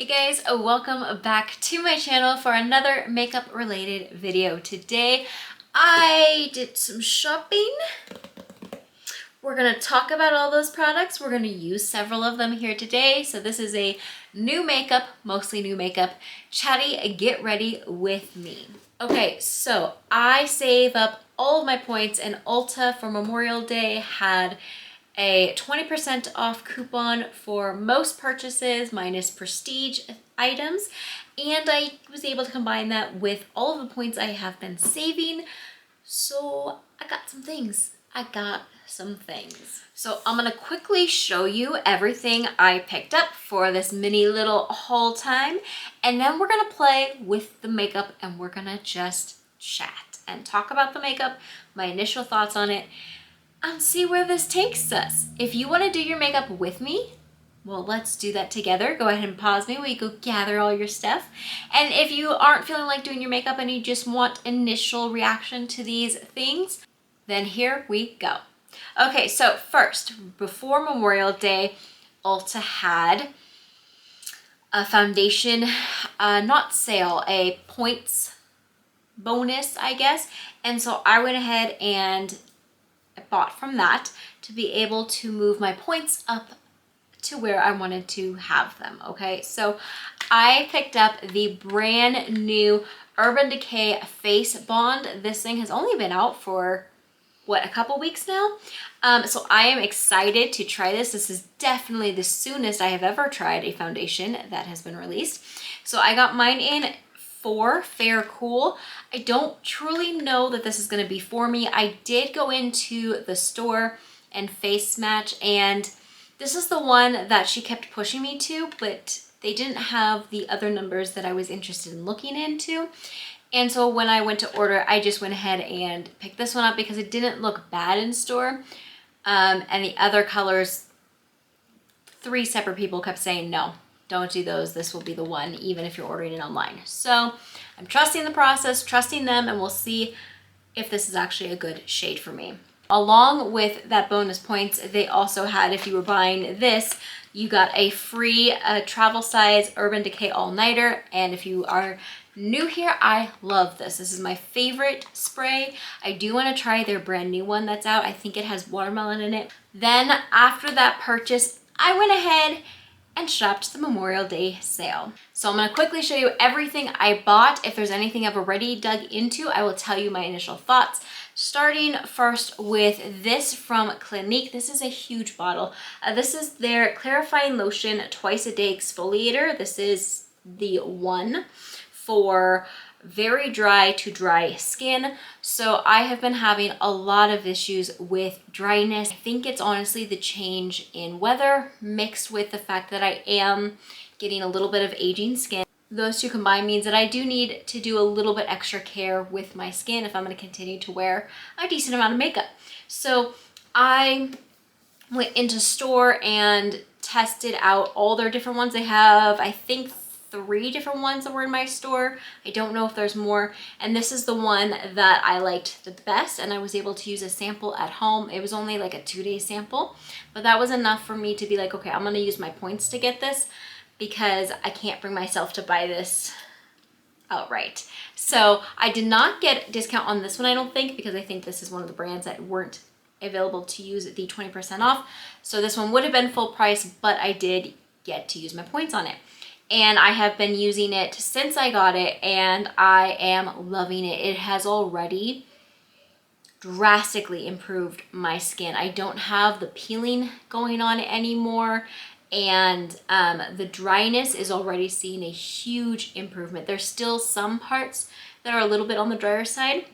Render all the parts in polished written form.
Hey guys, welcome back to my channel for another makeup related video. Today I did some shopping. We're gonna talk about all those products. We're gonna use several of them here today. So this is a new makeup, mostly new makeup. Chatty, get ready with me. Okay, so I save up all of my points, and Ulta for Memorial Day had a 20% off coupon for most purchases minus prestige items, and I was able to combine that with all of the points I have been saving. So I got some things. So I'm gonna quickly show you everything I picked up for this mini little haul time, and then we're gonna play with the makeup and we're gonna just chat and talk about the makeup, my initial thoughts on it, and see where this takes us. If you want to do your makeup with me, well, let's do that together. Go ahead and pause me while you go gather all your stuff. And if you aren't feeling like doing your makeup and you just want initial reaction to these things, then here we go. Okay, so first, before Memorial Day, Ulta had a foundation, not sale, a points bonus, I guess. And so I went ahead and I bought from that to be able to move my points up to where I wanted to have them. Okay, so I picked up the brand new Urban Decay Face Bond. This thing has only been out for what, a couple weeks now. So I am excited to try this. This is definitely the soonest I have ever tried a foundation that has been released. So I got mine in Fair Cool. I don't truly know that this is going to be for me. I did go into the store and face match, and this is the one that she kept pushing me to, but they didn't have the other numbers that I was interested in looking into. And so when I went to order, I just went ahead and picked this one up because it didn't look bad in store. And the other colors, 3 separate people kept saying, no, don't do those. This will be the one, even if you're ordering it online. So I'm trusting the process, trusting them, and we'll see if this is actually a good shade for me. Along with that bonus points, they also had, if you were buying this, you got a free travel size Urban Decay All-Nighter. And if you are new here, I love this. This is my favorite spray. I do want to try their brand new one that's out. I think it has watermelon in it. Then after that purchase, I went ahead and shopped the Memorial Day sale. So I'm gonna quickly show you everything I bought. If there's anything I've already dug into, I will tell you my initial thoughts. Starting first with this from Clinique. This is a huge bottle. This is their clarifying lotion twice a day exfoliator. This is the one for very dry to dry skin. So I have been having a lot of issues with dryness. I think it's honestly the change in weather mixed with the fact that I am getting a little bit of aging skin. Those two combined means that I do need to do a little bit extra care with my skin if I'm going to continue to wear a decent amount of makeup. So I went into store and tested out all their different ones. They have, I think, 3 different ones that were in my store. I don't know if there's more. And this is the one that I liked the best, and I was able to use a sample at home. It was only like a 2-day sample, but that was enough for me to be like, okay, I'm gonna use my points to get this because I can't bring myself to buy this outright. So I did not get a discount on this one, I don't think, because I think this is one of the brands that weren't available to use the 20% off. So this one would have been full price, but I did get to use my points on it. And I have been using it since I got it, and I am loving it. It has already drastically improved my skin. I don't have the peeling going on anymore, and the dryness is already seeing a huge improvement. There's still some parts that are a little bit on the drier side,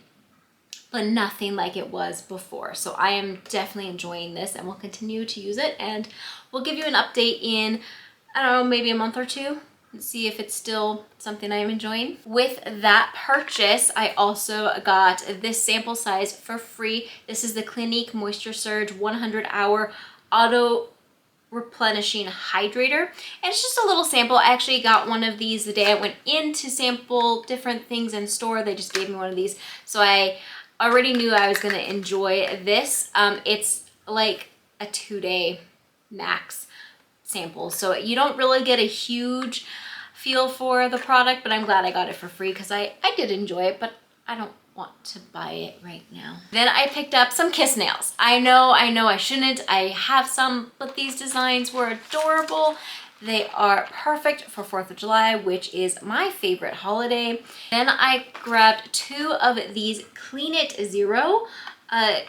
but nothing like it was before. So I am definitely enjoying this, and will continue to use it, and we'll give you an update in, I don't know, maybe a month or 2 and see if it's still something I am enjoying. With that purchase, I also got this sample size for free. This is the Clinique Moisture Surge 100-hour auto replenishing hydrator, and it's just a little sample. I actually got one of these the day I went in to sample different things in store. They just gave me one of these, so I already knew I was going to enjoy this. It's like a 2-day max sample, so you don't really get a huge feel for the product, but I'm glad I got it for free because I did enjoy it, but I don't want to buy it right now. Then I picked up some kiss nails. I know I shouldn't. I have some, but these designs were adorable. They are perfect for 4th of July, which is my favorite holiday. Then I grabbed 2 of these Clean It Zero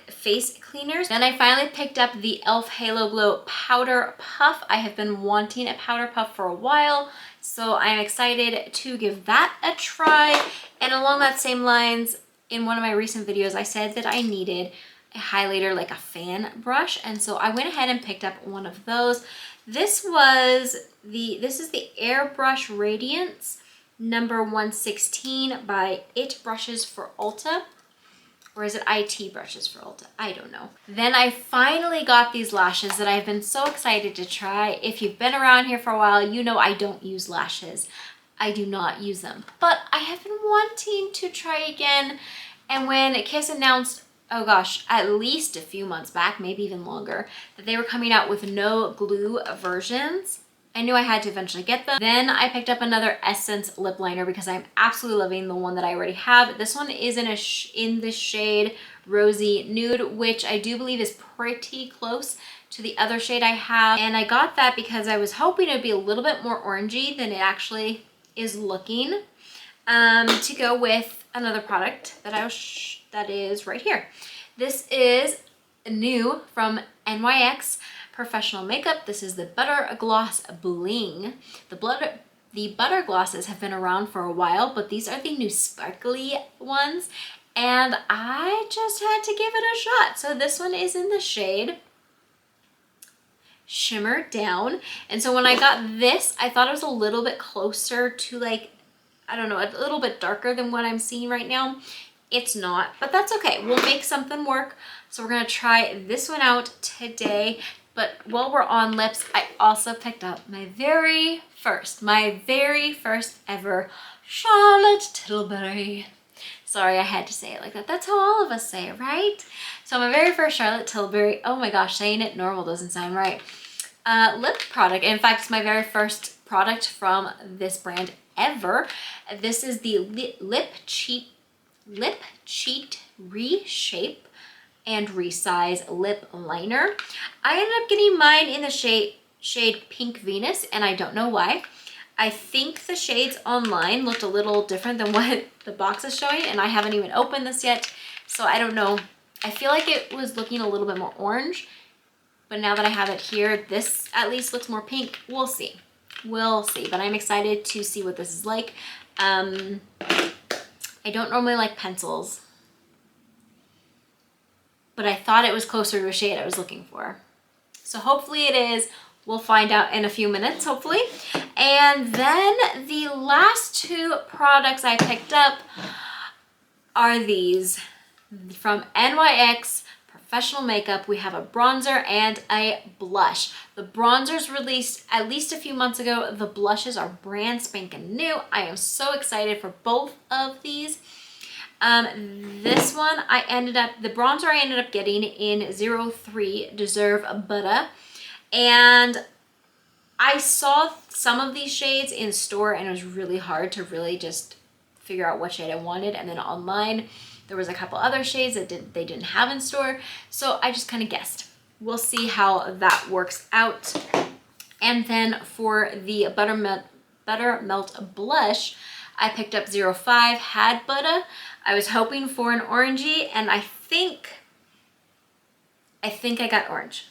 face cleaners. Then I finally picked up the e.l.f. Halo Glow Powder Puff. I have been wanting a powder puff for a while, so I'm excited to give that a try. And along that same lines, in one of my recent videos, I said that I needed a highlighter, like a fan brush, and so I went ahead and picked up one of those. This is the Airbrush Radiance number 116 by It Brushes for Ulta. Or is it IT Brushes for Ulta? I don't know. Then I finally got these lashes that I've been so excited to try. If you've been around here for a while, you know I don't use lashes. I do not use them, but I have been wanting to try again. And when Kiss announced, oh gosh, at least a few months back, maybe even longer, that they were coming out with no glue versions, I knew I had to eventually get them. Then I picked up another Essence lip liner because I'm absolutely loving the one that I already have. This one is in the shade Rosy Nude, which I do believe is pretty close to the other shade I have. And I got that because I was hoping it would be a little bit more orangey than it actually is looking, to go with another product that is right here. This is new from NYX Professional Makeup. This is the Butter Gloss Bling. The butter glosses have been around for a while, but these are the new sparkly ones, and I just had to give it a shot. So this one is in the shade Shimmer Down. And so when I got this, I thought it was a little bit closer to, like, I don't know, a little bit darker than what I'm seeing right now. It's not, but that's okay. We'll make something work. So we're gonna try this one out today. But while we're on lips, I also picked up my very first ever Charlotte Tilbury. Sorry, I had to say it like that. That's how all of us say it, right? So my very first Charlotte Tilbury, oh my gosh, saying it normal doesn't sound right. Lip product. In fact, it's my very first product from this brand ever. This is the Lip Cheat Reshape and Resize Lip Liner. I ended up getting mine in the shade Pink Venus, and I don't know why. I think the shades online looked a little different than what the box is showing, and I haven't even opened this yet, so I don't know. I feel like it was looking a little bit more orange, but now that I have it here, this at least looks more pink. We'll see. We'll see, but I'm excited to see what this is like. I don't normally like pencils, but I thought it was closer to a shade I was looking for. So hopefully it is. We'll find out in a few minutes, hopefully. And then the last 2 products I picked up are these from NYX Professional Makeup. We have a bronzer and a blush. The bronzer's released at least a few months ago. The blushes are brand spanking new. I am so excited for both of these. This one the bronzer I ended up getting in 03 Deserve Butter, and I saw some of these shades in store and it was really hard to really just figure out what shade I wanted, and then online there was a couple other shades that they didn't have in store, so I just kind of guessed. We'll see how that works out. And then for the Butter Melt Blush, I picked up 05 Had Butter. I was hoping for an orangey, and I think I got orange.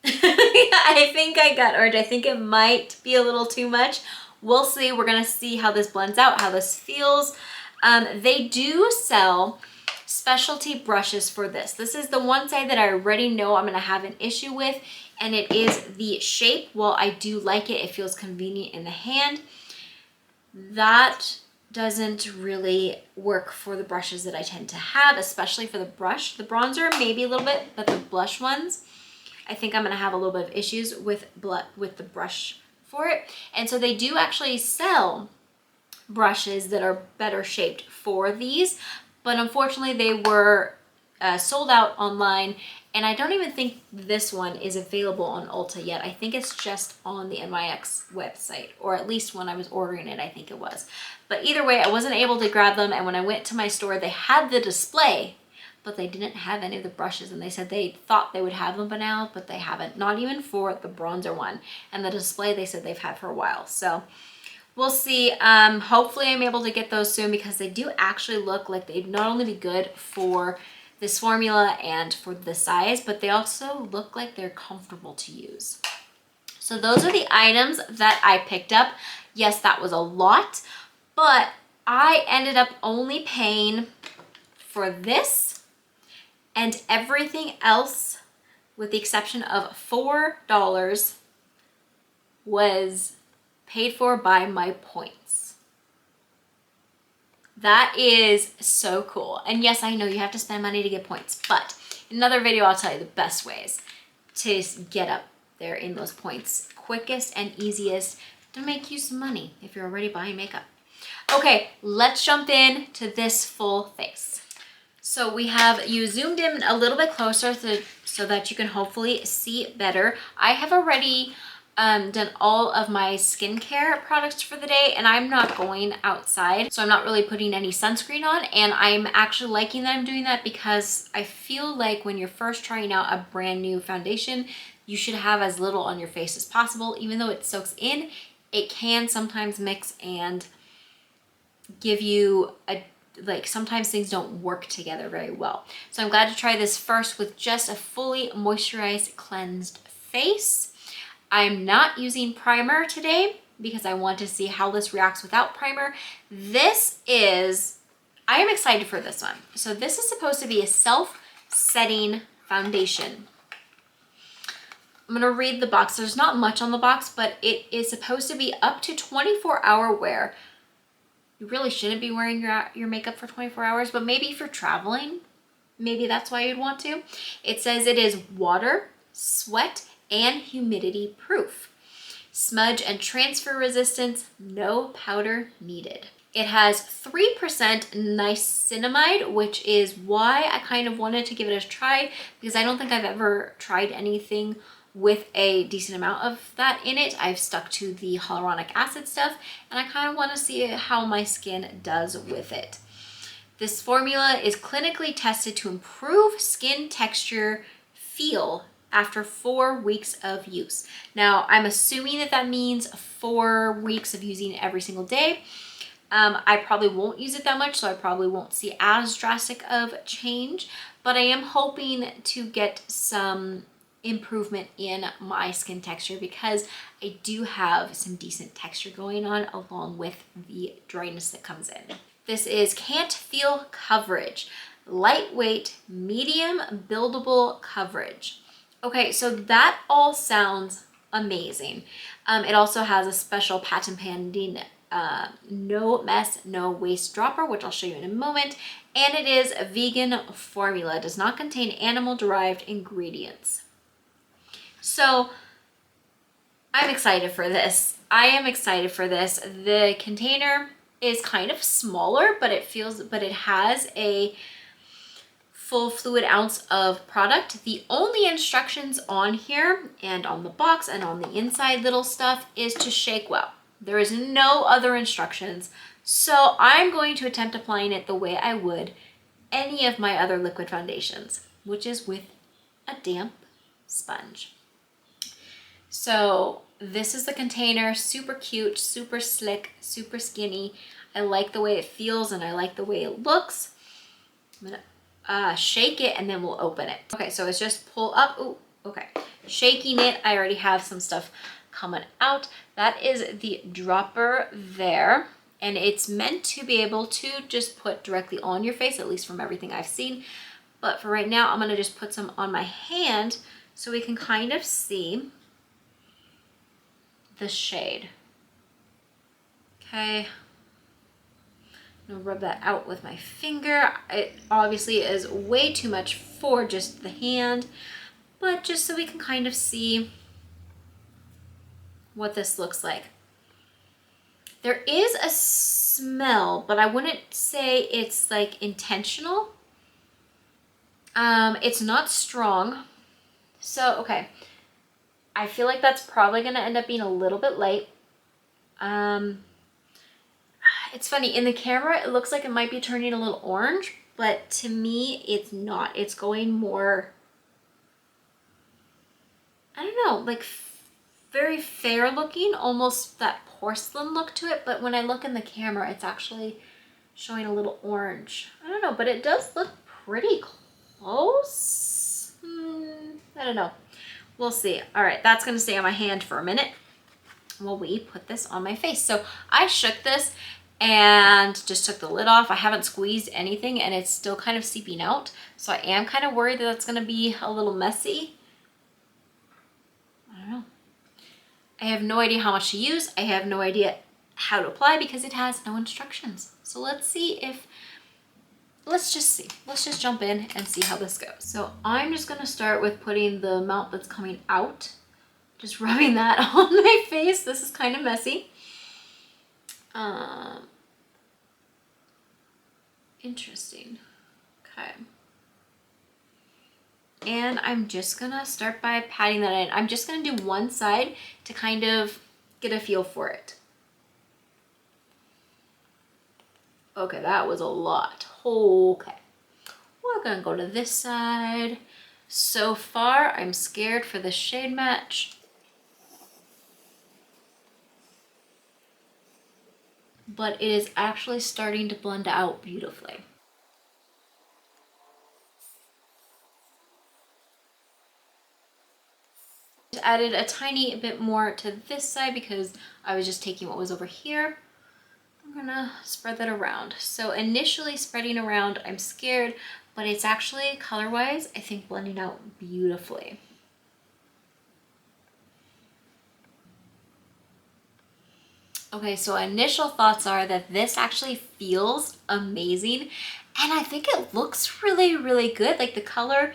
I think I got orange. I think it might be a little too much. We'll see. We're gonna see how this blends out, how this feels. They do sell specialty brushes for this. This is the one side that I already know I'm gonna have an issue with, and it is the shape. While I do like it, it feels convenient in the hand. That doesn't really work for the brushes that I tend to have, especially for the brush. The bronzer, maybe a little bit, but the blush ones, I think I'm gonna have a little bit of issues with the brush for it. And so they do actually sell brushes that are better shaped for these, but unfortunately they were sold out online, and I don't even think this one is available on Ulta yet. I think it's just on the NYX website, or at least when I was ordering it, I think it was. But either way, I wasn't able to grab them, and when I went to my store, they had the display, but they didn't have any of the brushes, and they said they thought they would have them by now, but they haven't. Not even for the bronzer one. And the display they said they've had for a while. So we'll see. Hopefully I'm able to get those soon, because they do actually look like they'd not only be good for this formula and for the size, but they also look like they're comfortable to use. So those are the items that I picked up. Yes, that was a lot, but I ended up only paying for this and everything else, with the exception of $4, was paid for by my points. That is so cool. And yes, I know you have to spend money to get points, but in another video, I'll tell you the best ways to get up there in those points. Quickest and easiest to make you some money if you're already buying makeup. Okay, let's jump in to this full face. So we have you zoomed in a little bit closer so that you can hopefully see better. I have already done all of my skincare products for the day, and I'm not going outside, so I'm not really putting any sunscreen on, and I'm actually liking that I'm doing that, because I feel like when you're first trying out a brand new foundation, you should have as little on your face as possible. Even though it soaks in, it can sometimes mix and give you sometimes things don't work together very well. So I'm glad to try this first with just a fully moisturized, cleansed face. I'm not using primer today because I want to see how this reacts without primer. I am excited for this one. So this is supposed to be a self-setting foundation. I'm gonna read the box. There's not much on the box, but it is supposed to be up to 24-hour wear. You really shouldn't be wearing your makeup for 24 hours, but maybe if you're traveling, maybe that's why you'd want to. It says it is water, sweat, and humidity proof. Smudge and transfer resistance, no powder needed. It has 3% niacinamide, which is why I kind of wanted to give it a try, because I don't think I've ever tried anything with a decent amount of that in it. I've stuck to the hyaluronic acid stuff, and I kind of want to see how my skin does with it. This formula is clinically tested to improve skin texture, feel, after 4 weeks of use. Now, I'm assuming that means 4 weeks of using it every single day. I probably won't use it that much, so I probably won't see as drastic of change, but I am hoping to get some improvement in my skin texture, because I do have some decent texture going on along with the dryness that comes in. This is Can't Feel Coverage, lightweight, medium buildable coverage. Okay, so that all sounds amazing. It also has a special patent pending no mess, no waste dropper, which I'll show you in a moment. And it is a vegan formula. It does not contain animal-derived ingredients. So I'm excited for this. I am excited for this. The container is kind of smaller, but it has a full fluid ounce of product. The only instructions on here and on the box and on the inside little stuff is to shake well. There is no other instructions. So I'm going to attempt applying it the way I would any of my other liquid foundations, which is with a damp sponge. So this is the container, super cute, super slick, super skinny. I like the way it feels and I like the way it looks. I'm gonna shake it and then we'll open it. Okay, so it's just pull up. Ooh, okay. Shaking it, I already have some stuff coming out. That is the dropper there. And it's meant to be able to just put directly on your face, at least from everything I've seen. But for right now, I'm gonna just put some on my hand so we can kind of see the shade. Okay. I'm gonna rub that out with my finger. It obviously is way too much for just the hand, but just so we can kind of see what this looks like. There is a smell, but I wouldn't say it's like intentional. It's not strong. So, okay. I feel like that's probably going to end up being a little bit light. It's funny, in the camera, it looks like it might be turning a little orange, but to me, it's not. It's going more, I don't know, like very fair looking, almost that porcelain look to it. But when I look in the camera, it's actually showing a little orange. I don't know, but it does look pretty close. I don't know. We'll see. All right, that's gonna stay on my hand for a minute while we put this on my face. So I shook this and just took the lid off. I haven't squeezed anything and it's still kind of seeping out. So I am kind of worried that that's gonna be a little messy. I don't know. I have no idea how much to use. I have no idea how to apply because it has no instructions. So let's see if, let's just see. Let's just jump in and see how this goes. So I'm just gonna start with putting the amount that's coming out, just rubbing that on my face. This is kind of messy. Interesting. Okay. And I'm just gonna start by patting that in. I'm just gonna do one side to kind of get a feel for it. Okay, that was a lot. Okay. We're gonna go to this side. So far, I'm scared for the shade match. But it is actually starting to blend out beautifully. Added a tiny bit more to this side because I was just taking what was over here. I'm gonna spread that around. So initially spreading around, I'm scared, but it's actually color-wise, I think blending out beautifully. Okay, so initial thoughts are that this actually feels amazing and I think it looks really, really good. Like the color,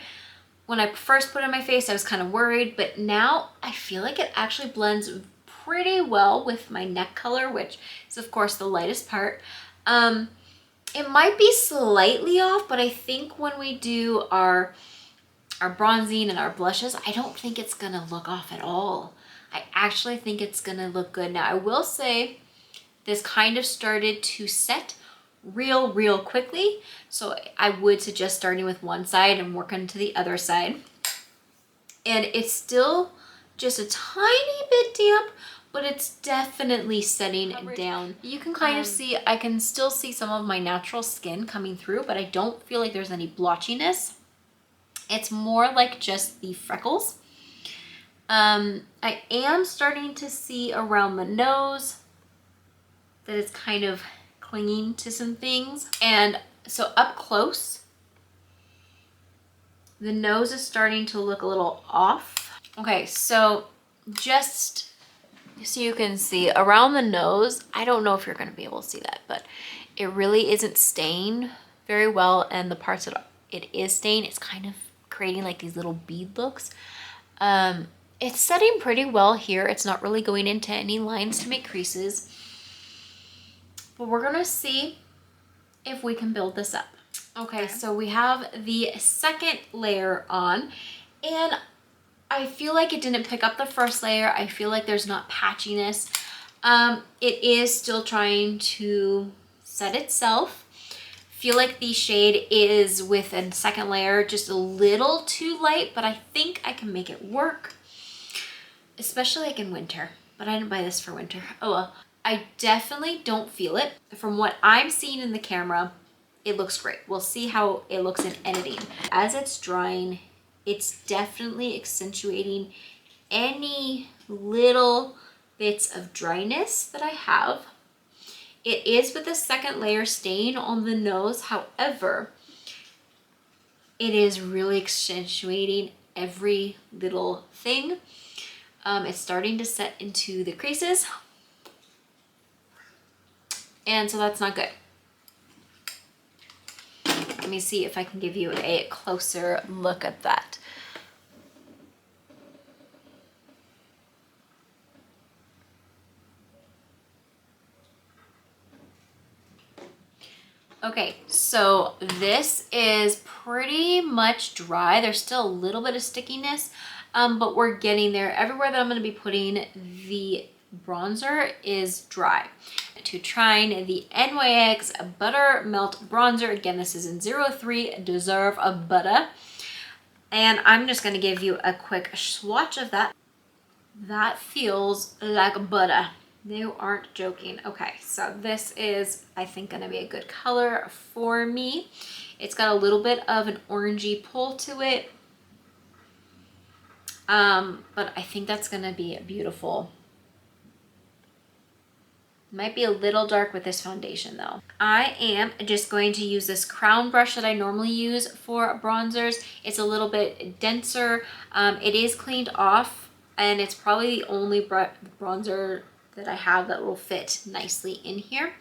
when I first put it on my face, I was kind of worried, but now I feel like it actually blends pretty well with my neck color, which is of course the lightest part. It might be slightly off, but I think when we do our bronzing and our blushes, I don't think it's gonna look off at all. I actually think it's gonna look good. Now I will say this kind of started to set real quickly. So I would suggest starting with one side and working to the other side. And it's still just a tiny bit damp, but it's definitely setting down. You can kind of see, I can still see some of my natural skin coming through, but I don't feel like there's any blotchiness. It's more like just the freckles. I am starting to see around the nose that it's kind of clinging to some things. And so up close, the nose is starting to look a little off. Okay, so just so you can see around the nose, I don't know if you're gonna be able to see that, but it really isn't staying very well. And the parts that it is staying, it's kind of creating like these little bead looks. It's setting pretty well here. It's not really going into any lines to make creases. But we're gonna see if we can build this up. Okay, so we have the second layer on, and I feel like it didn't pick up the first layer. I feel like there's not patchiness. It is still trying to set itself. Feel like the shade is with a second layer just a little too light, but I think I can make it work, especially like in winter. But I didn't buy this for winter. Oh well. I definitely don't feel it. From what I'm seeing in the camera, it looks great. We'll see how it looks in editing. As it's drying, it's definitely accentuating any little bits of dryness that I have. It is with the second layer staying on the nose. However, it is really accentuating every little thing. It's starting to set into the creases. And so that's not good. Let me see if I can give you a closer look at that. Okay, so this is pretty much dry. There's still a little bit of stickiness, but we're getting there. Everywhere that I'm gonna be putting the bronzer is dry. To trying the NYX Butter Melt Bronzer. Again, this is in 03 Deserve a Butter. And I'm just gonna give you a quick swatch of that. That feels like butter. You aren't joking. Okay, so this is, I think, gonna be a good color for me. It's got a little bit of an orangey pull to it. But I think that's gonna be beautiful. Might be a little dark with this foundation though. I am just going to use this crown brush that I normally use for bronzers. It's a little bit denser. It is cleaned off, and it's probably the only bronzer that I have that will fit nicely in here.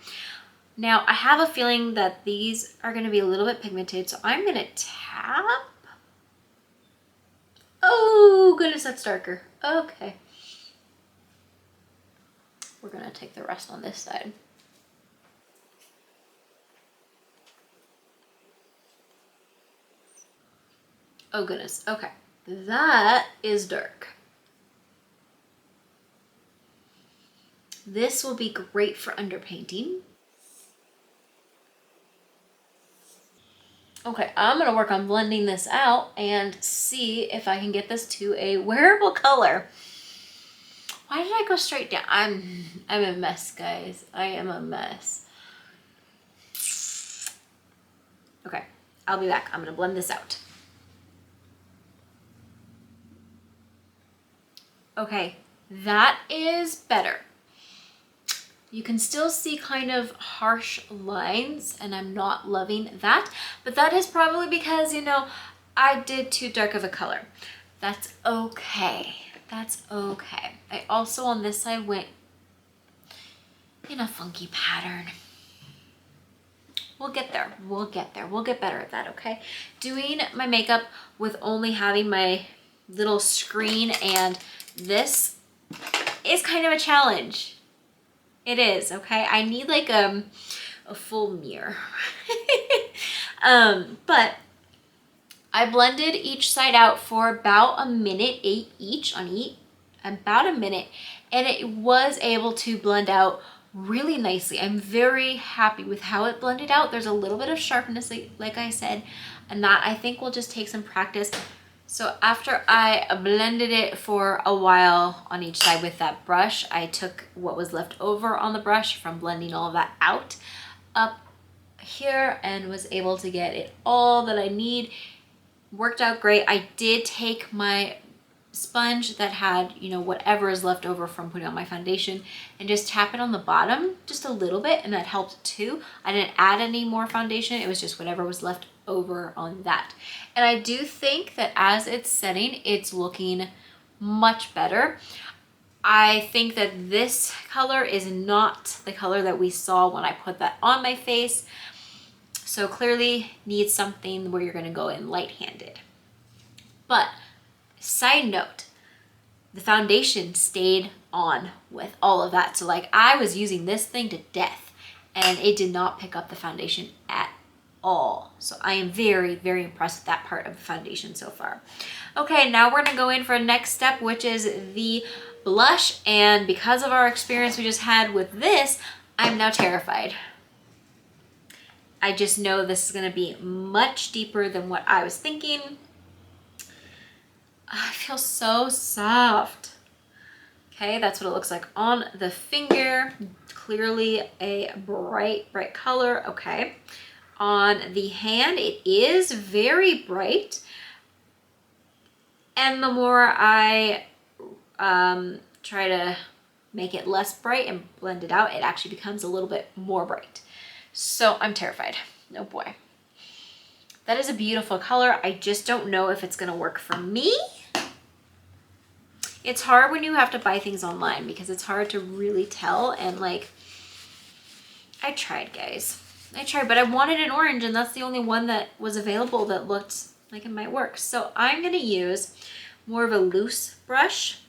Now, I have a feeling that these are gonna be a little bit pigmented, so I'm gonna tap. Oh goodness, that's darker. Okay. We're gonna take the rest on this side. Oh goodness, okay. That is dark. This will be great for underpainting. Okay, I'm gonna work on blending this out and see if I can get this to a wearable color. Why did I go straight down? I'm a mess, guys. I am a mess. Okay, I'll be back. I'm gonna blend this out. Okay, that is better. You can still see kind of harsh lines, and I'm not loving that, but that is probably because, you know, I did too dark of a color. That's okay. That's okay. I also on this side went in a funky pattern. We'll get there. We'll get there. We'll get better at that, okay? Doing my makeup with only having my little screen and this is kind of a challenge. It is, okay? I need like a full mirror. But I blended each side out for about a minute, each on each, about a minute, and it was able to blend out really nicely. I'm very happy with how it blended out. There's a little bit of sharpness, like I said, and that I think will just take some practice. So after I blended it for a while on each side with that brush, I took what was left over on the brush from blending all of that out up here and was able to get it all that I need. Worked out great. I did take my sponge that had, you know, whatever is left over from putting on my foundation and just tap it on the bottom just a little bit, and that helped too. I didn't add any more foundation. It was just whatever was left over on that. And I do think that as it's setting, it's looking much better. I think that this color is not the color that we saw when I put that on my face. So clearly needs something where you're gonna go in light-handed. But side note, the foundation stayed on with all of that. So like I was using this thing to death and it did not pick up the foundation at all. So I am very, very impressed with that part of the foundation so far. Okay, now we're gonna go in for a next step, which is the blush. And because of our experience we just had with this, I'm now terrified. I just know this is gonna be much deeper than what I was thinking. I feel so soft. Okay, that's what it looks like on the finger. Clearly a bright, bright color. Okay, on the hand, it is very bright. And the more I try to make it less bright and blend it out, it actually becomes a little bit more bright. So I'm terrified. Oh boy. That is a beautiful color. I just don't know if it's gonna work for me. It's hard when you have to buy things online because it's hard to really tell, and like, I tried, guys. I tried, but I wanted an orange and that's the only one that was available that looked like it might work. So I'm gonna use more of a loose brush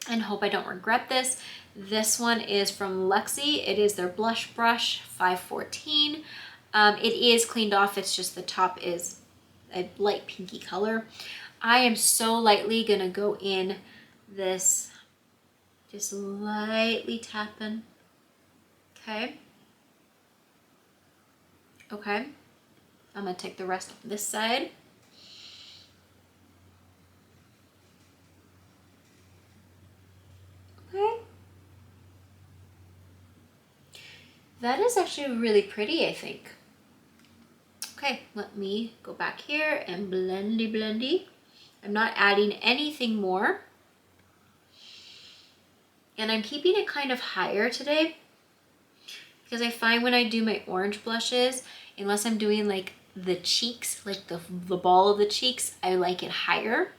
and hope I don't regret this. This one is from Luxie. It is their blush brush 514. It is cleaned off. It's just the top is a light pinky color. I am so lightly gonna go in this, just lightly tapping. Okay. Okay. I'm gonna take the rest of this side. Okay. That is actually really pretty, I think. Okay, let me go back here and blendy blendy. I'm not adding anything more. And I'm keeping it kind of higher today because I find when I do my orange blushes, unless I'm doing like the cheeks, like the ball of the cheeks, I like it higher.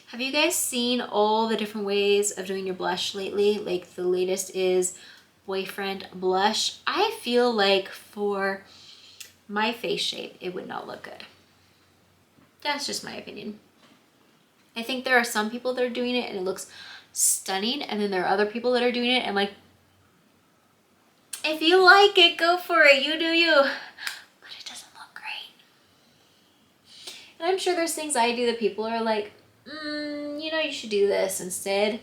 Have you guys seen all the different ways of doing your blush lately? Like the latest is boyfriend blush. I feel like for my face shape, it would not look good. That's just my opinion. I think there are some people that are doing it and it looks stunning, and then there are other people that are doing it and like, if you like it, go for it, you do you, but it doesn't look great. And I'm sure there's things I do that people are like, you know, you should do this instead.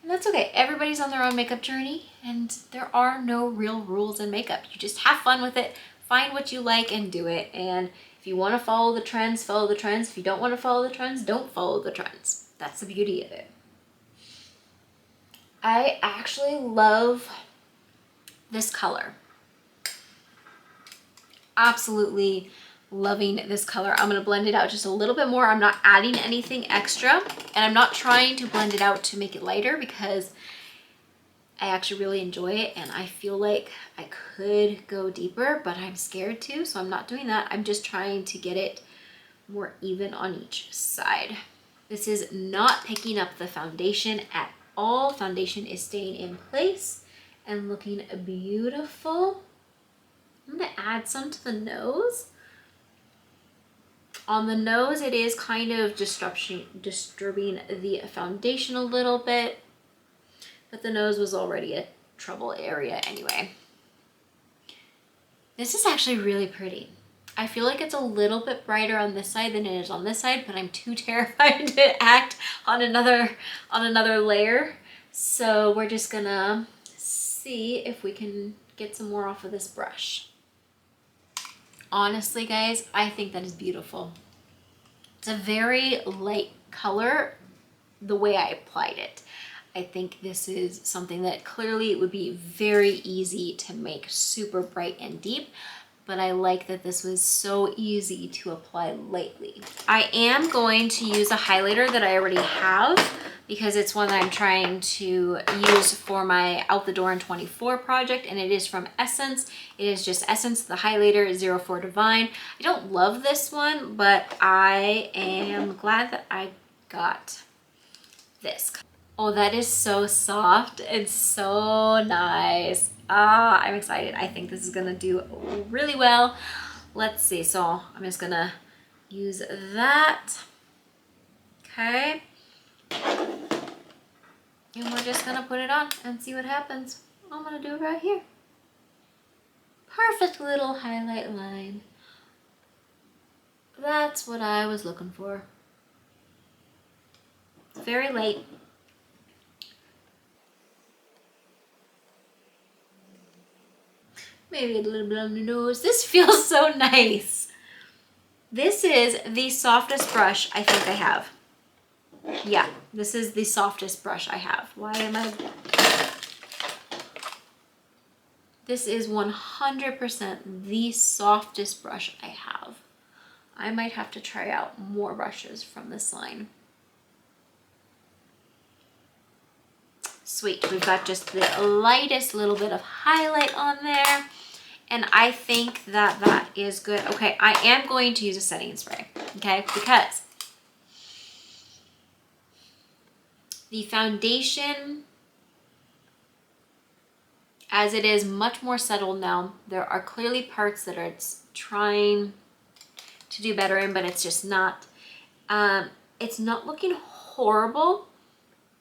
And that's okay. Everybody's on their own makeup journey, and there are no real rules in makeup. You just have fun with it, find what you like and do it. And if you want to follow the trends, follow the trends. If you don't want to follow the trends, don't follow the trends. That's the beauty of it. I actually love this color. Absolutely loving this color. I'm going to blend it out just a little bit more. I'm not adding anything extra, and I'm not trying to blend it out to make it lighter because I actually really enjoy it and I feel like I could go deeper, but I'm scared to, so I'm not doing that. I'm just trying to get it more even on each side. This is not picking up the foundation at all. Foundation is staying in place and looking beautiful. I'm going to add some to the nose. On the nose, it is kind of disturbing the foundation a little bit, but the nose was already a trouble area anyway. This is actually really pretty. I feel like it's a little bit brighter on this side than it is on this side, but I'm too terrified to act on another layer. So we're just gonna see if we can get some more off of this brush. Honestly, guys, I think that is beautiful. It's a very light color the way I applied it. I think this is something that clearly it would be very easy to make super bright and deep, but I like that this was so easy to apply lightly. I am going to use a highlighter that I already have because it's one that I'm trying to use for my Out the Door in 24 project, and it is from Essence. It is just Essence, the highlighter 04 Divine. I don't love this one, but I am glad that I got this. Oh, that is so soft. It's so nice. I'm excited. I think this is gonna do really well. Let's see. So I'm just gonna use that. Okay. And we're just gonna put it on and see what happens. I'm gonna do it right here. Perfect little highlight line. That's what I was looking for. It's very light. Maybe a little bit on the nose. This feels so nice. This is the softest brush I think I have. Yeah, this is the softest brush I have. Why am I... This is 100% the softest brush I have. I might have to try out more brushes from this line. Sweet, we've got just the lightest little bit of highlight on there. And I think that that is good. Okay, I am going to use a setting spray, okay? Because the foundation, as it is much more settled now, there are clearly parts that it's trying to do better in, but it's just not, it's not looking horrible.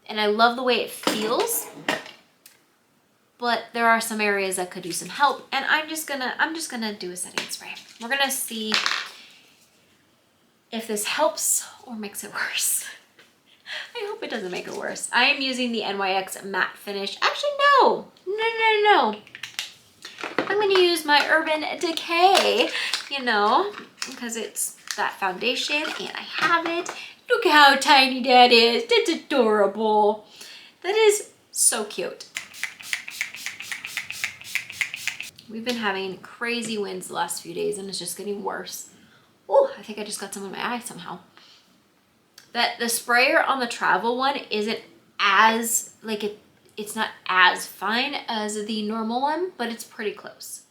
And I love the way it feels, but there are some areas that could use some help, and I'm just gonna do a setting spray. We're gonna see if this helps or makes it worse. I hope it doesn't make it worse. I am using the NYX matte finish. Actually, no. I'm gonna use my Urban Decay, you know, because it's that foundation and I have it. Look how tiny that is. That's adorable. That is so cute. We've been having crazy winds the last few days and it's just getting worse. Oh, I think I just got some in my eye somehow. That the sprayer on the travel one isn't as, like, it's not as fine as the normal one, but it's pretty close.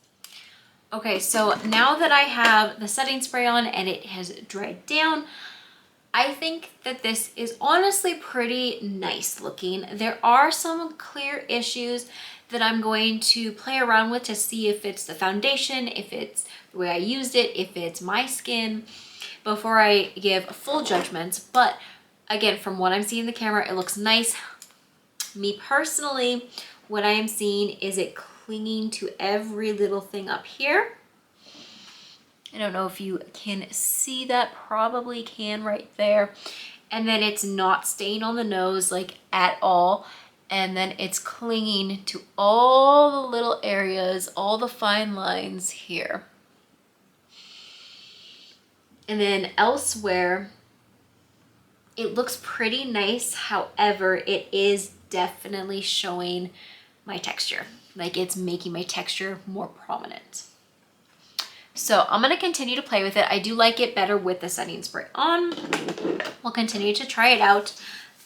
Okay, so now that I have the setting spray on and it has dried down, I think that this is honestly pretty nice looking. There are some clear issues that I'm going to play around with to see if it's the foundation, if it's the way I used it, if it's my skin, before I give full judgments. But again, from what I'm seeing in the camera, it looks nice. Me personally, what I am seeing is it clinging to every little thing up here. I don't know if you can see that, probably can right there. And then it's not staying on the nose like at all. And then it's clinging to all the little areas, all the fine lines here. And then elsewhere, it looks pretty nice. However, it is definitely showing my texture. Like, it's making my texture more prominent. So I'm gonna continue to play with it. I do like it better with the setting spray on. We'll continue to try it out.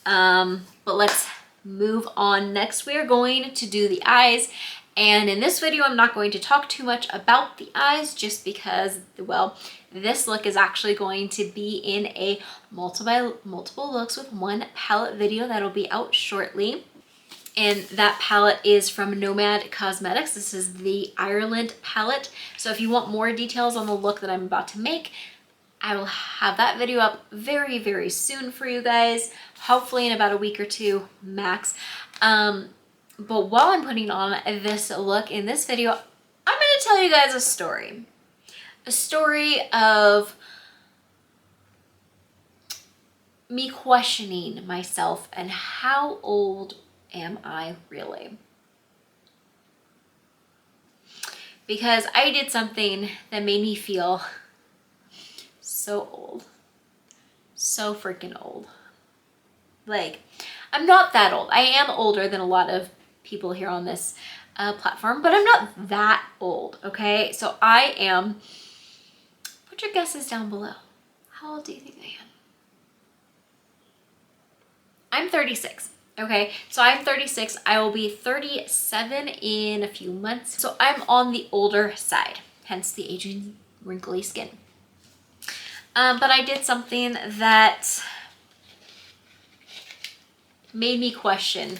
But let's move on. Next, we are going to do the eyes. And in this video, I'm not going to talk too much about the eyes just because, well, this look is actually going to be in a multiple looks with one palette video that'll be out shortly. And that palette is from Nomad Cosmetics. This is the Ireland palette. So if you want more details on the look that I'm about to make, I will have that video up very, very soon for you guys. Hopefully in about a week or two max. But while I'm putting on this look in this video, I'm gonna tell you guys a story. A story of me questioning myself and how old am I really? Because I did something that made me feel so old. So freaking old. Like, I'm not that old. I am older than a lot of people here on this platform, but I'm not that old, okay? So I am, put your guesses down below. How old do you think I am? I'm 36. Okay, so I'm 36. I will be 37 in a few months. So I'm on the older side, hence the aging, wrinkly skin. But I did something that made me question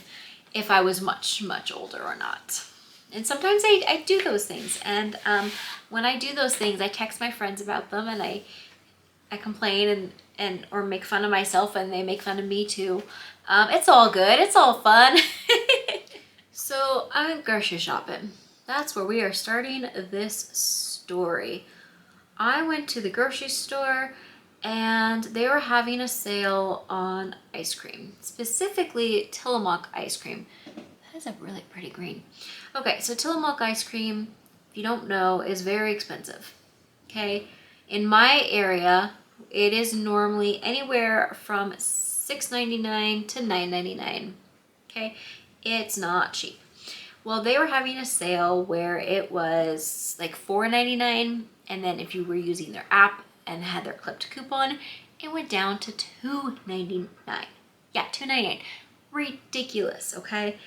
if I was much, much older or not. And sometimes I do those things. And when I do those things, I text my friends about them and I complain and or make fun of myself and they make fun of me too. It's all good. It's all fun. So I went grocery shopping. That's where we are starting this story. I went to the grocery store and they were having a sale on ice cream, specifically Tillamook ice cream. That is a really pretty green. Okay, so Tillamook ice cream, if you don't know, is very expensive. Okay, in my area, it is normally anywhere from $6.99 to $9.99. Okay, it's not cheap. Well, they were having a sale where it was like $4.99, and then if you were using their app and had their clipped coupon, it went down to $2.99. Yeah, $2.99. Ridiculous, okay?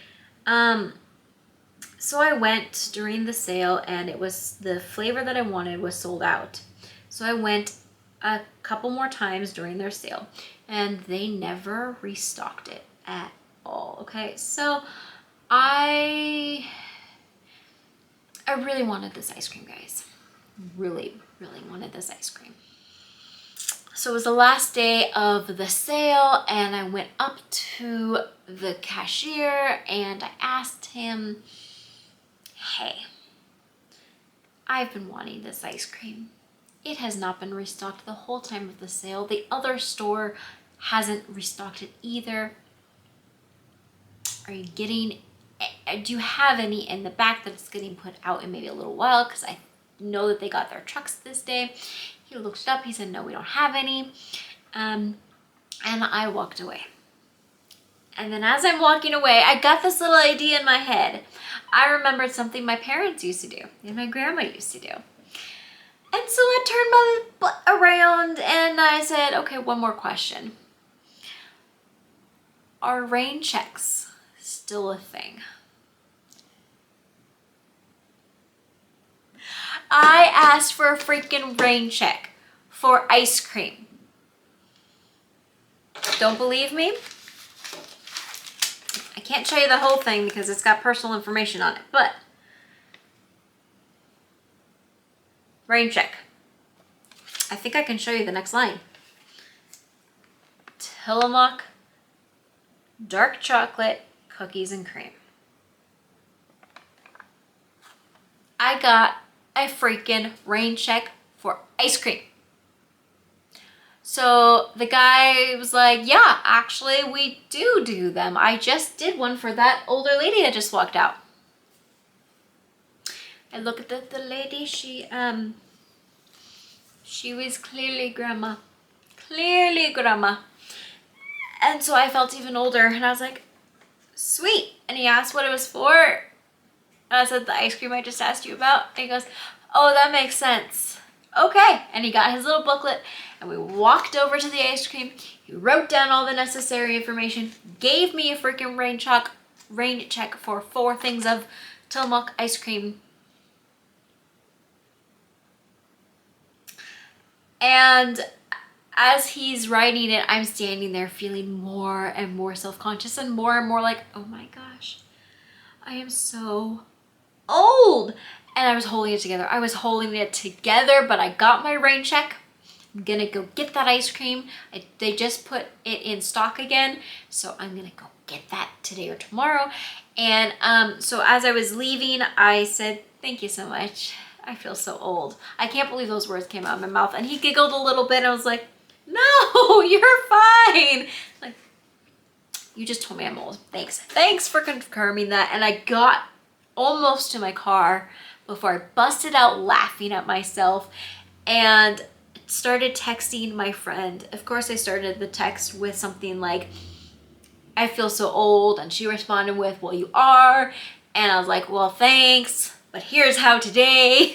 So I went during the sale and it was the flavor that I wanted was sold out. So I went a couple more times during their sale and they never restocked it at all, okay? So I really wanted this ice cream, guys. Really, really wanted this ice cream. So it was the last day of the sale and I went up to the cashier and I asked him, Hey, I've been wanting this ice cream. It has not been restocked the whole time of the sale. The other store hasn't restocked it either. Are you getting, do you have any in the back that's getting put out in maybe a little while? Because I know that they got their trucks this day. He looked it up. He said, no, we don't have any. And I walked away. And then as I'm walking away, I got this little idea in my head. I remembered something my parents used to do and my grandma used to do. And so I turned my butt around and I said, okay, one more question. Are rain checks still a thing? I asked for a freaking rain check for ice cream. Don't believe me? I can't show you the whole thing because it's got personal information on it, but rain check. I think I can show you the next line. Tillamook dark chocolate cookies and cream. I got a freaking rain check for ice cream. So the guy was like, yeah, actually we do them. I just did one for that older lady that just walked out. And look at the lady, she was clearly grandma. Clearly grandma. And so I felt even older and I was like, sweet. And he asked what it was for. And I said, the ice cream I just asked you about. And he goes, oh, that makes sense. Okay. And he got his little booklet and we walked over to the ice cream. He wrote down all the necessary information, gave me a freaking rain check for 4 things of Tillamook ice cream. And as he's writing it, I'm standing there feeling more and more self-conscious and more like, oh my gosh, I am so old. And I was holding it together. I was holding it together, but I got my rain check. I'm gonna go get that ice cream. They just put it in stock again. So I'm gonna go get that today or tomorrow. And so as I was leaving, I said, thank you so much. I feel so old. I can't believe those words came out of my mouth. And he giggled a little bit and I was like, no, you're fine. Like, you just told me I'm old. Thanks. Thanks for confirming that. And I got almost to my car before I busted out laughing at myself and started texting my friend. Of course, I started the text with something like, I feel so old. And she responded with, well, you are. And I was like, well, thanks. But here's how today.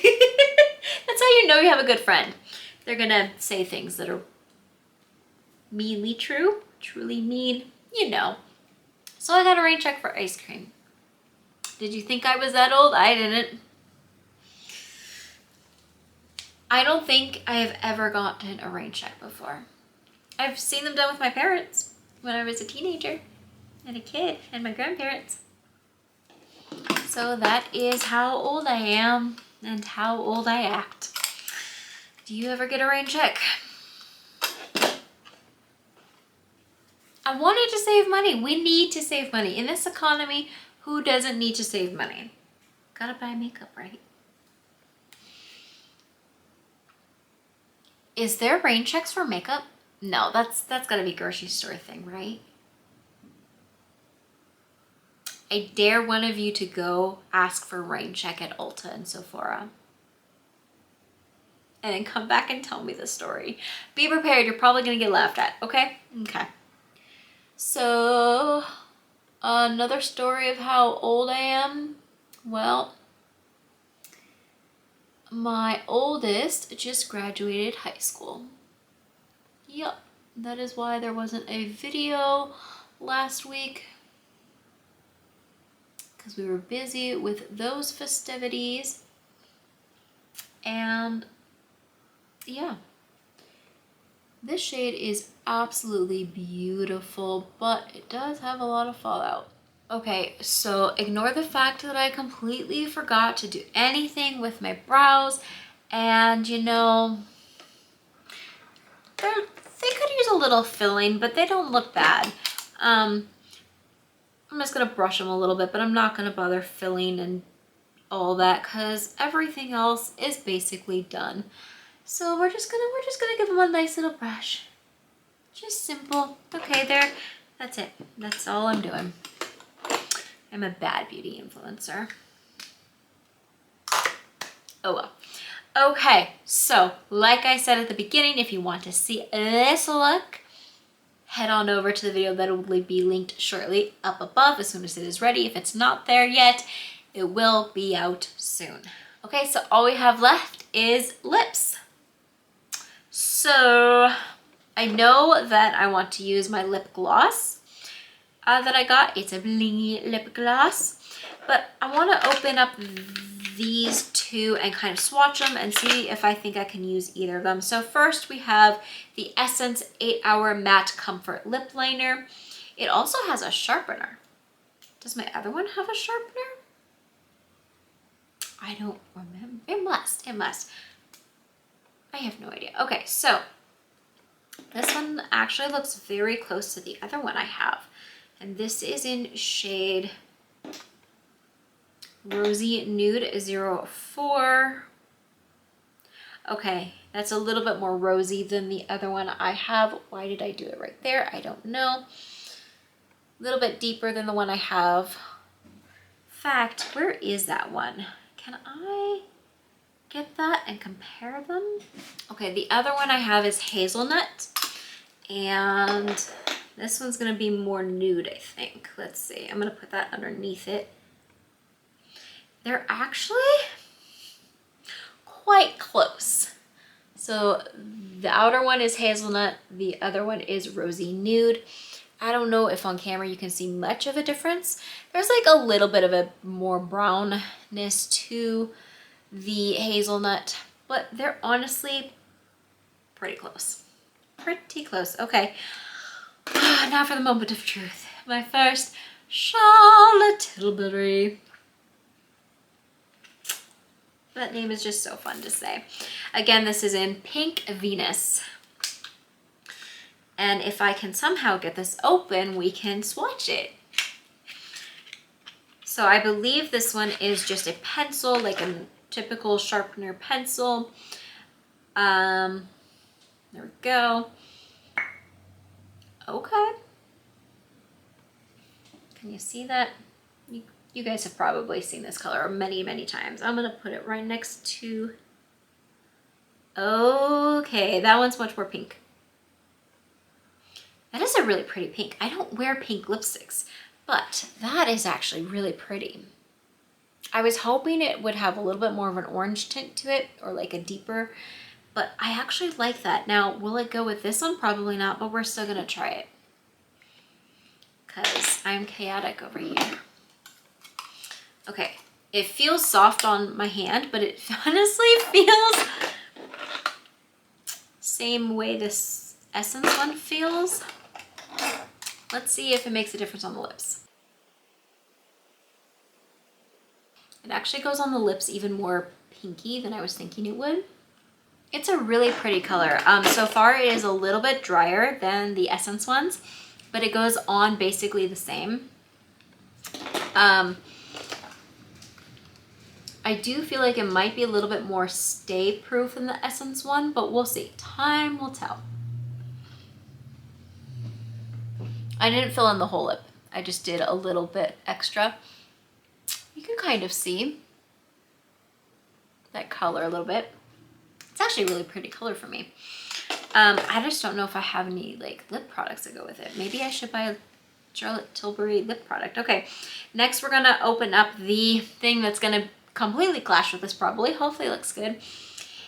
That's how you know you have a good friend. They're gonna say things that are meanly true, truly mean, you know. So I got a rain check for ice cream. Did you think I was that old? I didn't. I don't think I have ever gotten a rain check before. I've seen them done with my parents when I was a teenager and a kid and my grandparents. So that is how old I am and how old I act. Do you ever get a rain check? I wanted to save money. We need to save money. In this economy, who doesn't need to save money? Gotta buy makeup, right? Is there rain checks for makeup? No, that's gotta be a grocery store thing, right? I dare one of you to go ask for rain check at Ulta and Sephora. And then come back and tell me the story. Be prepared, you're probably gonna get laughed at, okay? Okay. So, another story of how old I am. Well, my oldest just graduated high school. Yup, that is why there wasn't a video last week. Because we were busy with those festivities. And yeah, this shade is absolutely beautiful, but it does have a lot of fallout. Okay, so ignore the fact that I completely forgot to do anything with my brows, and you know, they could use a little filling, but they don't look bad. I'm just gonna brush them a little bit, but I'm not gonna bother filling and all that because everything else is basically done. So we're just gonna give them a nice little brush. Just simple. Okay, there. That's it. That's all I'm doing. I'm a bad beauty influencer. Oh well. Okay, so like I said at the beginning, if you want to see this look, head on over to the video that will be linked shortly up above as soon as it is ready. If it's not there yet, it will be out soon. Okay, so all we have left is lips. So I know that I want to use my lip gloss that I got. It's a blingy lip gloss, but I want to open up these two and kind of swatch them and see if I think I can use either of them. So first we have the Essence 8-Hour Matte Comfort Lip Liner. It also has a sharpener. Does my other one have a sharpener? I don't remember. It must. I have no idea. Okay, so this one actually looks very close to the other one I have. And this is in shade Rosy Nude 04. Okay, that's a little bit more rosy than the other one I have. Why did I do it right there? I don't know. A little bit deeper than the one I have. In fact, where is that one? Can I get that and compare them? Okay, the other one I have is Hazelnut. And this one's gonna be more nude, I think. Let's see, I'm gonna put that underneath it. They're actually quite close. So the outer one is Hazelnut, the other one is Rosy Nude. I don't know if on camera you can see much of a difference. There's like a little bit of a more brownness to the Hazelnut, but they're honestly pretty close. Pretty close. Okay, now for the moment of truth. My first Charlotte Tilbury. That name is just so fun to say. Again, this is in Pink Venus. And if I can somehow get this open, we can swatch it. So I believe this one is just a pencil, like a typical sharpener pencil. There we go. Okay. Can you see that? You guys have probably seen this color many, many times. I'm gonna put it right next to, okay, that one's much more pink. That is a really pretty pink. I don't wear pink lipsticks, but that is actually really pretty. I was hoping it would have a little bit more of an orange tint to it, or like a deeper, but I actually like that. Now, will it go with this one? Probably not, but we're still gonna try it because I'm chaotic over here. Okay, it feels soft on my hand, but it honestly feels same way this Essence one feels. Let's see if it makes a difference on the lips. It actually goes on the lips even more pinky than I was thinking it would. It's a really pretty color. So far it is a little bit drier than the Essence ones, but it goes on basically the same. I do feel like it might be a little bit more stay proof than the Essence one, but we'll see. Time will tell. I didn't fill in the whole lip. I just did a little bit extra. You can kind of see that color a little bit. It's actually a really pretty color for me. I just don't know if I have any like lip products that go with it. Maybe I should buy a Charlotte Tilbury lip product. Okay, next we're gonna open up the thing that's gonna completely clash with this probably. Hopefully it looks good.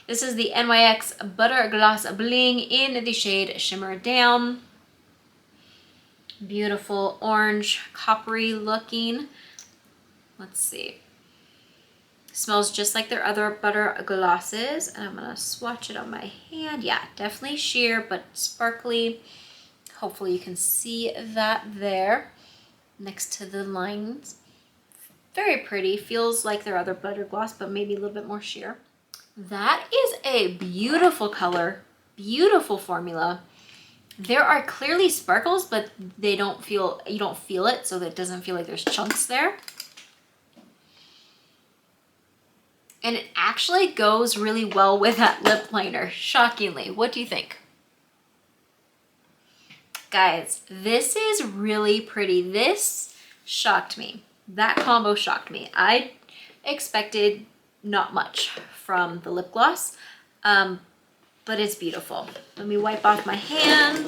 This is the NYX Butter Gloss Bling in the shade Shimmer Down. Beautiful orange, coppery looking. Let's see. Smells just like their other butter glosses. And I'm gonna swatch it on my hand. Yeah, definitely sheer, but sparkly. Hopefully you can see that there next to the lines. Very pretty, feels like their other butter gloss, but maybe a little bit more sheer. That is a beautiful color, beautiful formula. There are clearly sparkles, but they don't feel, you don't feel it, so that it doesn't feel like there's chunks there. And it actually goes really well with that lip liner, shockingly. What do you think? Guys, this is really pretty. This shocked me. That combo shocked me. I expected not much from the lip gloss, but it's beautiful. Let me wipe off my hand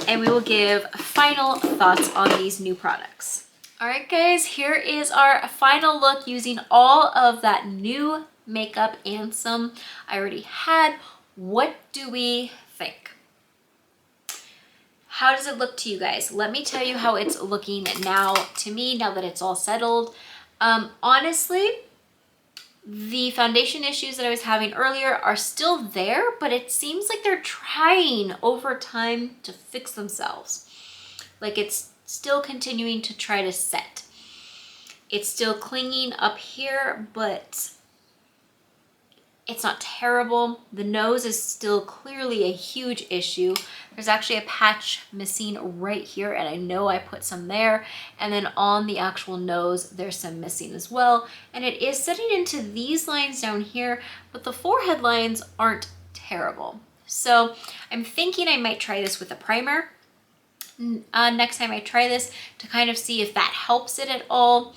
and we will give final thoughts on these new products. All right, guys, here is our final look using all of that new makeup and some I already had. What do we think? How does it look to you guys? Let me tell you how it's looking now to me, now that it's all settled. Honestly, the foundation issues that I was having earlier are still there, but it seems like they're trying over time to fix themselves. Like it's still continuing to try to set. It's still clinging up here, but it's not terrible. The nose is still clearly a huge issue. There's actually a patch missing right here, and I know I put some there. And then on the actual nose, there's some missing as well. And it is setting into these lines down here, but the forehead lines aren't terrible. So I'm thinking I might try this with a primer next time I try this to kind of see if that helps it at all.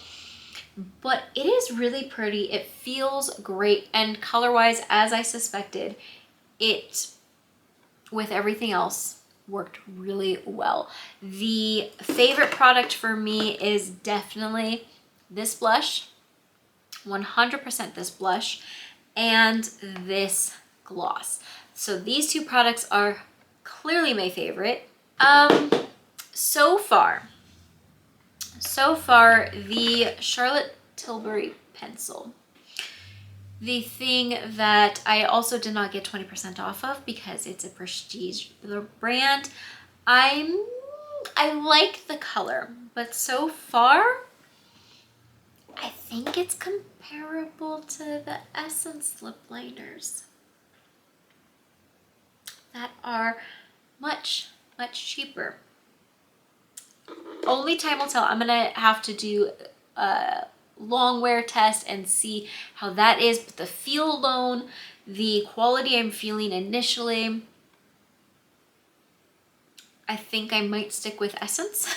But it is really pretty. It feels great, and color-wise, as I suspected, it, with everything else, worked really well. The favorite product for me is definitely this blush, 100% this blush, and this gloss. So these two products are clearly my favorite. So far, the Charlotte Tilbury pencil, the thing that I also did not get 20% off of because it's a prestige brand. I like the color, but so far, I think it's comparable to the Essence lip liners that are much, much cheaper. Only time will tell. I'm gonna have to do a long wear test and see how that is, but the feel alone, the quality I'm feeling initially, I think I might stick with Essence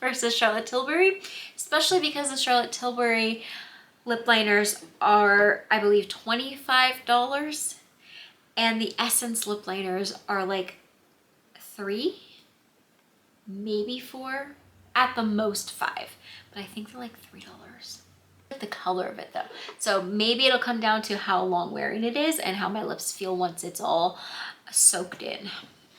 versus Charlotte Tilbury, especially because the Charlotte Tilbury lip liners are, I believe, $25, and the Essence lip liners are like $3, maybe $4, at the most $5, but I think they're like $3. The color of it though, so maybe it'll come down to how long wearing it is and how my lips feel once it's all soaked in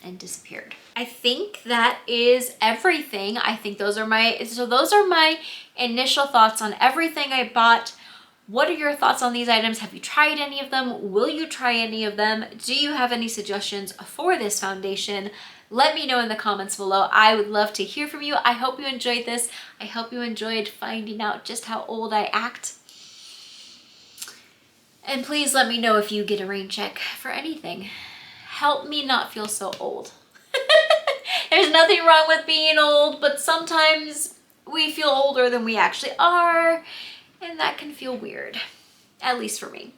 and disappeared. I think that is everything. I think those are my initial thoughts on everything I bought. What are your thoughts on these items? Have you tried any of them? Will you try any of them? Do you have any suggestions for this foundation? Let me know in the comments below. I would love to hear from you. I hope you enjoyed this. I hope you enjoyed finding out just how old I act. And please let me know if you get a rain check for anything. Help me not feel so old. There's nothing wrong with being old, but sometimes we feel older than we actually are, and that can feel weird, at least for me.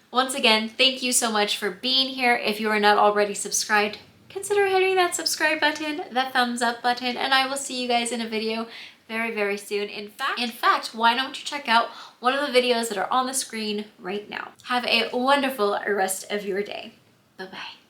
Once again, thank you so much for being here. If you are not already subscribed, consider hitting that subscribe button, that thumbs up button, and I will see you guys in a video very, very soon. In fact, why don't you check out one of the videos that are on the screen right now. Have a wonderful rest of your day. Bye-bye.